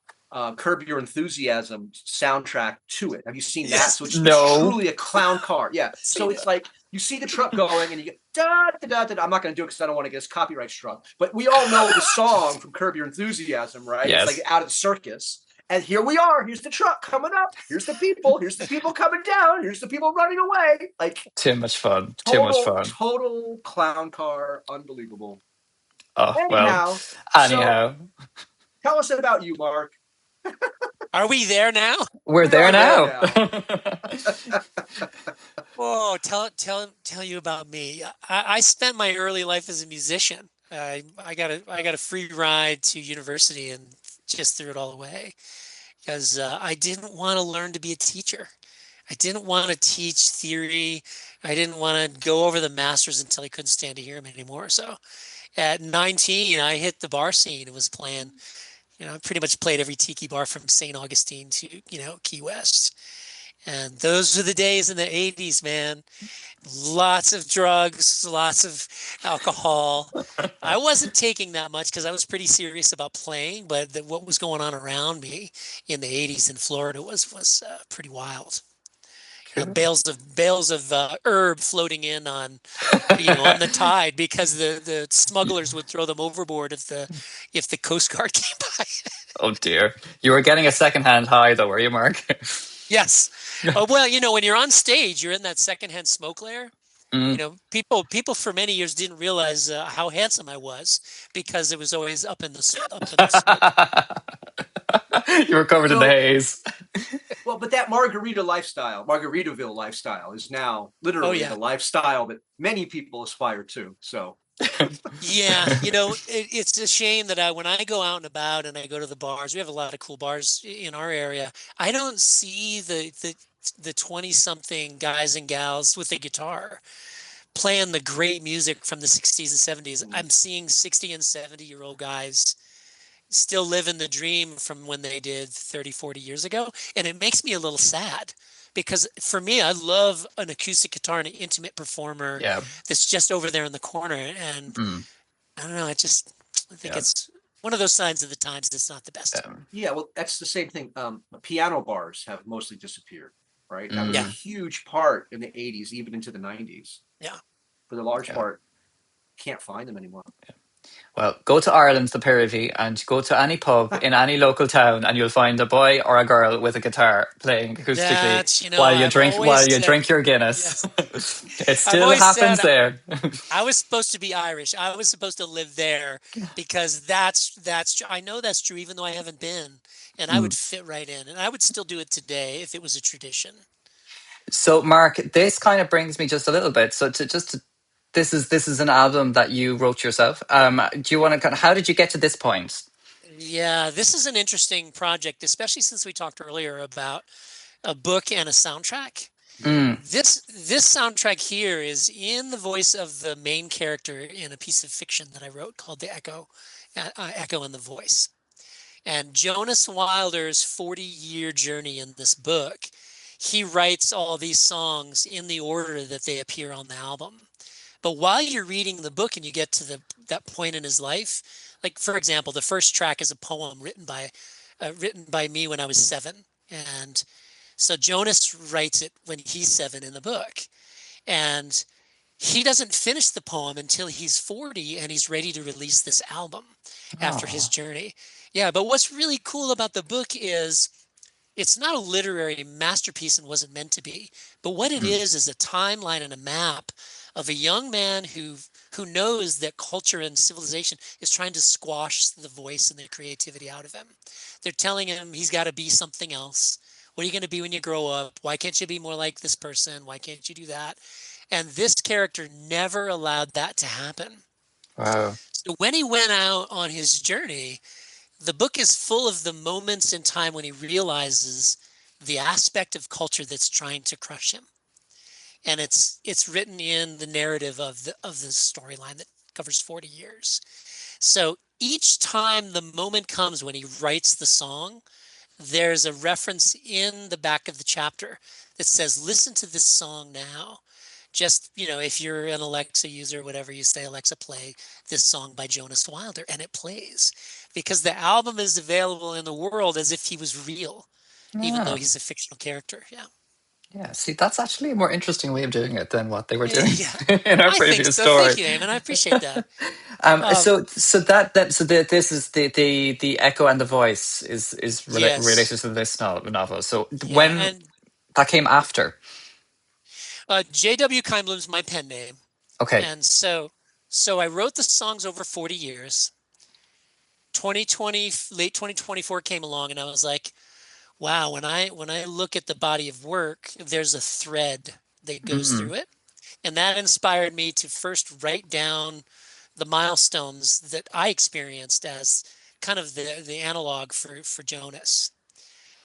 Curb Your Enthusiasm soundtrack to it. Have you seen that? So it's truly a clown car. Yeah. So it's like you see the truck going and you get da da da da. I'm not going to do it because I don't want to get us copyright struck. But we all know the song from Curb Your Enthusiasm, right? Yes. It's like out of the circus. And here we are. Here's the truck coming up. Here's the people. Here's the people coming down. Here's the people running away. Like too much fun. Total clown car. Unbelievable. Oh, anyhow. So, tell us about you, Mark. Are we there now? We're there now. Whoa! Tell you about me. I spent my early life as a musician. I got a free ride to university and just threw it all away because I didn't want to learn to be a teacher. I didn't want to teach theory. I didn't want to go over the masters until I couldn't stand to hear them anymore. So at 19, I hit the bar scene and was playing. I pretty much played every tiki bar from St. Augustine to Key West. And those were the days in the 80s, man. Lots of drugs, lots of alcohol. I wasn't taking that much because I was pretty serious about playing, but what was going on around me in the 80s in Florida was pretty wild. Bales of herb floating in on on the tide because the smugglers would throw them overboard if the Coast Guard came by. Oh dear, you were getting a secondhand high though, were you, Mark? Yes. Well, when you're on stage, you're in that secondhand smoke layer. People for many years didn't realize how handsome I was because it was always up in the smoke. You were covered in the haze. Well, but that Margaritaville lifestyle is now literally the lifestyle that many people aspire to. So. Yeah, it's a shame that when I go out and about and I go to the bars, we have a lot of cool bars in our area. I don't see the 20-something guys and gals with a guitar playing the great music from the 60s and 70s. I'm seeing 60 and 70-year-old guys still living the dream from when they did 30, 40 years ago. And it makes me a little sad because for me, I love an acoustic guitar and an intimate performer that's just over there in the corner. And I don't know, I think it's one of those signs of the times that's not the best. Yeah, well, that's the same thing. Piano bars have mostly disappeared, right? That was a huge part in the 80s, even into the 90s. Yeah. For the large part, can't find them anymore. Well, go to Ireland, the pair of you, and go to any pub in any local town, and you'll find a boy or a girl with a guitar playing acoustically while you drink your Guinness. Yes. It still happens there. I was supposed to be Irish. I was supposed to live there because that's I know that's true, even though I haven't been, and I would fit right in, and I would still do it today if it was a tradition. So, Mark, this kind of brings me just a little bit. So, this is an album that you wrote yourself. Do you want to? How did you get to this point? Yeah, this is an interesting project, especially since we talked earlier about a book and a soundtrack. This soundtrack here is in the voice of the main character in a piece of fiction that I wrote called The Echo, Echo and the Voice. And Jonas Wilder's 40-year journey in this book, he writes all these songs in the order that they appear on the album. But while you're reading the book and you get to that point in his life, like for example, the first track is a poem written by me when I was 7, and so Jonas writes it when he's 7 in the book, and he doesn't finish the poem until he's 40 and he's ready to release this album after his journey. Yeah, but what's really cool about the book is it's not a literary masterpiece and wasn't meant to be, but what it is a timeline and a map of a young man who knows that culture and civilization is trying to squash the voice and the creativity out of him. They're telling him he's got to be something else. What are you going to be when you grow up? Why can't you be more like this person? Why can't you do that? And this character never allowed that to happen. Wow. So when he went out on his journey, the book is full of the moments in time when he realizes the aspect of culture that's trying to crush him. And it's written in the narrative of the storyline that covers 40 years. So each time the moment comes when he writes the song, there's a reference in the back of the chapter that says, listen to this song now. Just, if you're an Alexa user, whatever, you say, Alexa, play this song by Jonas Wilder, and it plays. Because the album is available in the world as if he was real, even though he's a fictional character. Yeah. Yeah, see, that's actually a more interesting way of doing it than what they were doing in our previous so. story. Thank you, Eamon. I appreciate that. This is the Echo and the Voice is related to this novel. So when that came after, J.W. Kindblum's my pen name. Okay, and so I wrote the songs over 40 years. 2020, late 2024 came along, and I was like, wow, when I look at the body of work, there's a thread that goes through it. And that inspired me to first write down the milestones that I experienced as kind of the analog for Jonas.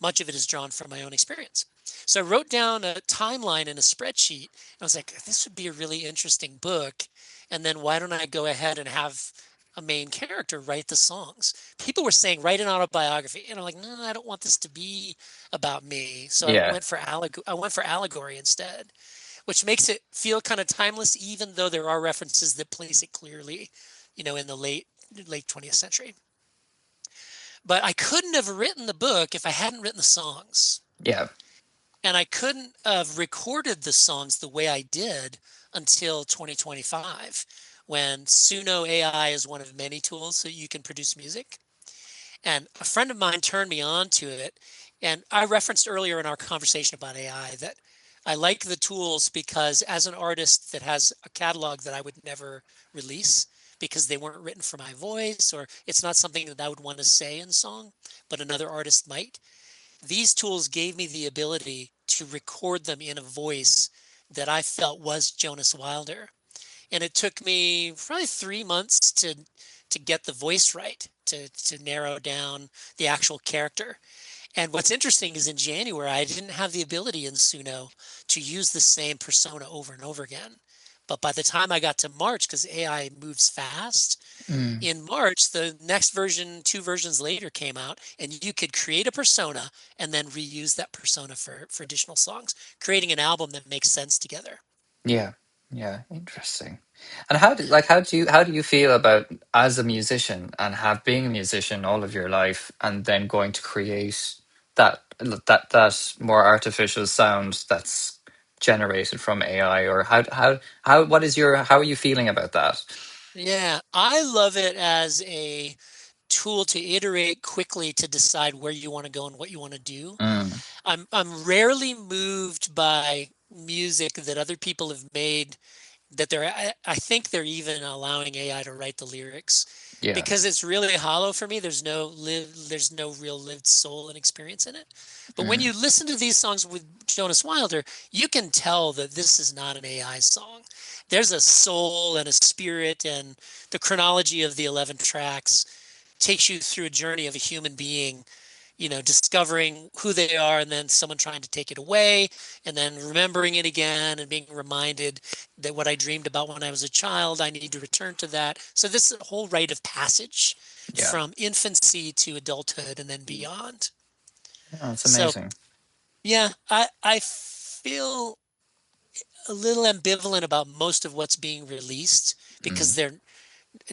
Much of it is drawn from my own experience. So I wrote down a timeline in a spreadsheet. And I was like, this would be a really interesting book. And then why don't I go ahead and have a main character write the songs? People were saying, write an autobiography. And I'm like, no, I don't want this to be about me. So I went for allegory instead, which makes it feel kind of timeless, even though there are references that place it clearly, in the late 20th century. But I couldn't have written the book if I hadn't written the songs. Yeah. And I couldn't have recorded the songs the way I did until 2025, when Suno AI is one of many tools that you can produce music. And a friend of mine turned me on to it. And I referenced earlier in our conversation about AI that I like the tools because as an artist that has a catalog that I would never release because they weren't written for my voice, or it's not something that I would want to say in song, but another artist might. These tools gave me the ability to record them in a voice that I felt was Jonas Wilder. And it took me probably 3 months to get the voice right, to narrow down the actual character. And what's interesting is in January, I didn't have the ability in Suno to use the same persona over and over again. But by the time I got to March, because AI moves fast, in March, the next version, 2 versions later, came out, and you could create a persona and then reuse that persona for additional songs, creating an album that makes sense together. Yeah, yeah, interesting. And how do you feel about, as a musician and have being a musician all of your life, and then going to create that more artificial sound that's generated from AI? Or how are you feeling about that? Yeah, I love it as a tool to iterate quickly to decide where you want to go and what you want to do. Mm, I'm rarely moved by music that other people have made that I think they're even allowing AI to write the lyrics, yeah. because it's really hollow for me. There's no real lived soul and experience in it. But when Mm, you listen to these songs with Jonas Wilder, you can tell that this is not an AI song. There's a soul and a spirit, and the chronology of the 11 tracks takes you through a journey of a human being, discovering who they are, and then someone trying to take it away, and then remembering it again and being reminded that what I dreamed about when I was a child, I need to return to that. So this is a whole rite of passage yeah. from infancy to adulthood and then beyond. Oh, it's So amazing. yeah, I feel a little ambivalent about most of what's being released, because Mm, they're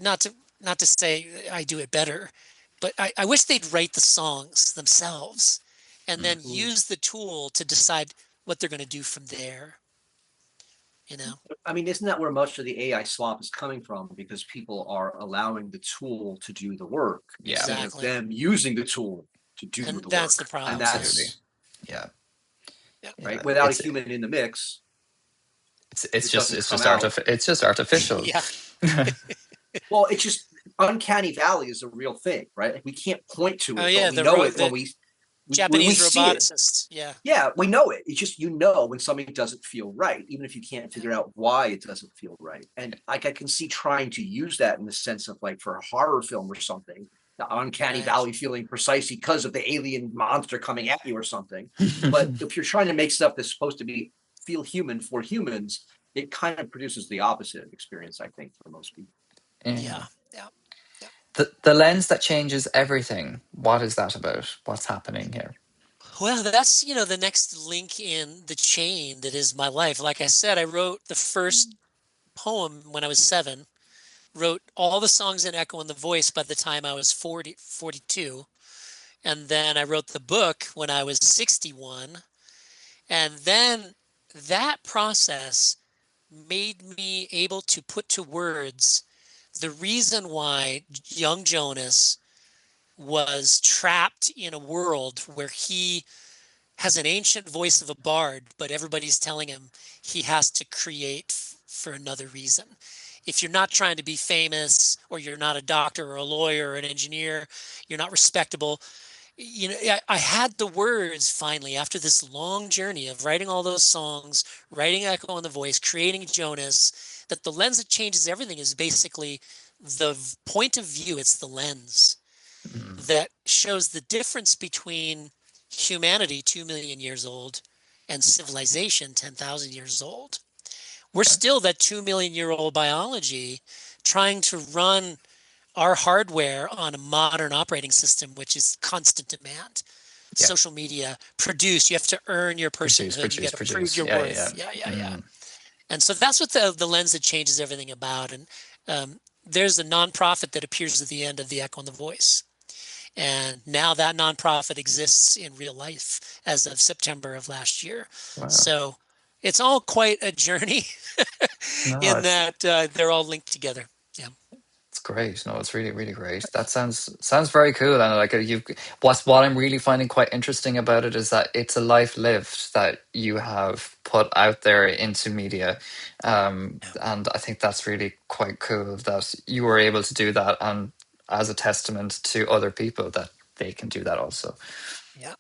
not to say I do it better, but I wish they'd write the songs themselves and mm. then use the tool to decide what they're going to do from there. I mean, isn't that where most of the AI slop is coming from? Because people are allowing the tool to do the work Yeah, instead of Exactly. them using the tool to do And the that's work. the And problem too. absolutely. that's Yeah, Yeah. right. yeah. Without a human in the mix, it doesn't come out. It's just artificial. Yeah. Well, it's just uncanny valley is a real thing, right? Like we can't point to Oh it, but yeah, we know it when the we Japanese see it. roboticists. Yeah. Yeah, we know it. It's just when something doesn't feel right, even if you can't Yeah. figure out why it doesn't feel right. And like I can see trying to use that in the sense of like for a horror film or something, the uncanny Right. valley feeling precisely because of the alien monster coming at you or something. But if you're trying to make stuff that's supposed to be feel human for humans, it kind of produces the opposite experience, I think, for most people. Yeah. Yeah. Yeah. Yeah. The lens that changes everything. What is that about? What's happening here? Well, that's, the next link in the chain that is my life. Like I said, I wrote the first poem when I was 7, wrote all the songs in Echo and the Voice by the time I was 42. And then I wrote the book when I was 61. And then that process made me able to put to words the reason why young Jonas was trapped in a world where he has an ancient voice of a bard, but everybody's telling him he has to create for another reason. If you're not trying to be famous, or you're not a doctor or a lawyer or an engineer, you're not respectable. I had the words finally after this long journey of writing all those songs, writing Echo and the Voice, creating Jonas, that the lens that changes everything is basically the point of view. It's the lens Mm, that shows the difference between humanity 2 million years old and civilization 10,000 years old. We're okay. still that 2 million-year-old biology trying to run our hardware on a modern operating system, which is constant demand. Yeah. Social media, produce, you have to earn your personhood, you got to prove Produce. your Yeah, yeah. worth. Yeah, yeah, yeah. Mm, And so that's what the lens that changes everything about. And there's a nonprofit that appears at the end of the Echo and the Voice. And now that nonprofit exists in real life as of September of last year. wow. So it's all quite a journey No, in that they're all linked together. Yeah. it's great. No, it's really, really great. That sounds very cool. And like you, what I'm really finding quite interesting about it is that it's a life lived that you have put out there into media, and I think that's really quite cool that you were able to do that, and as a testament to other people that they can do that also. Yeah.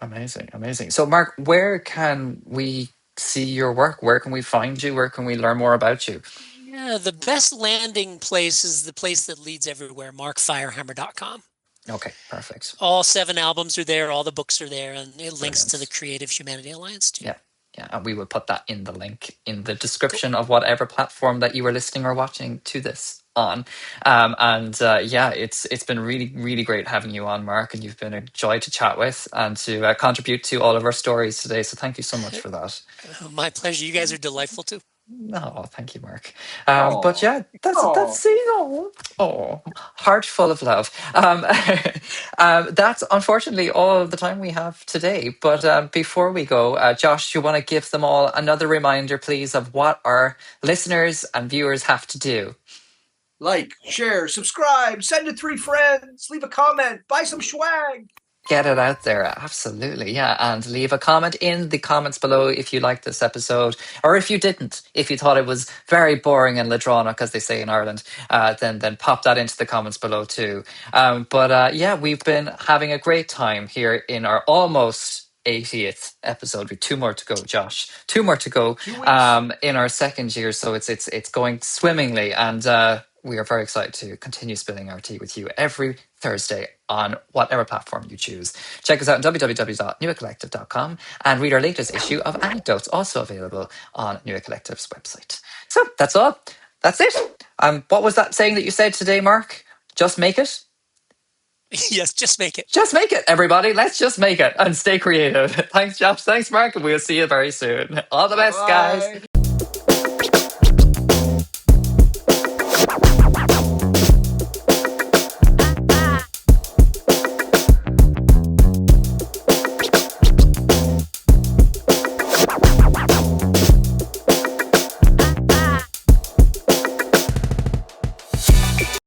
Amazing, amazing. So, Mark, where can we see your work? Where can we find you? Where can we learn more about you? Yeah. The best landing place is the place that leads everywhere, markfirehammer.com. Okay, perfect. All 7 albums are there, all the books are there, and it links to the Brilliant. Creative Humanity Alliance too. Yeah. Yeah, and we will put that in the link in the description of whatever platform that you are listening or watching to this on. It's been really, really great having you on, Mark, and you've been a joy to chat with and to contribute to all of our stories today. So thank you so much for that. My pleasure. You guys are delightful too. Oh, thank you, Mark. But yeah, that's heart full of love. That's unfortunately all of the time we have today. But before we go, Josh, you want to give them all another reminder, please, of what our listeners and viewers have to do? Like, share, subscribe, send to 3 friends, leave a comment, buy some swag. Get it out there, absolutely, yeah. And leave a comment in the comments below if you liked this episode, or if you didn't, if you thought it was very boring and ladronic, as they say in Ireland, then pop that into the comments below too. We've been having a great time here in our almost 80th episode. With 2 more to go, Josh. 2 more to go in our second year, so it's going swimmingly, and we are very excited to continue spilling our tea with you every Thursday on whatever platform you choose. Check us out on www.newacollective.com and read our latest issue of Anecdotes, also available on Newa Collective's website. So that's all. That's it. What was that saying that you said today, Mark? Just make it? Yes, just make it. Just make it, everybody. Let's just make it and stay creative. Thanks, Josh. Thanks, Mark. And we'll see you very soon. All the best, guys.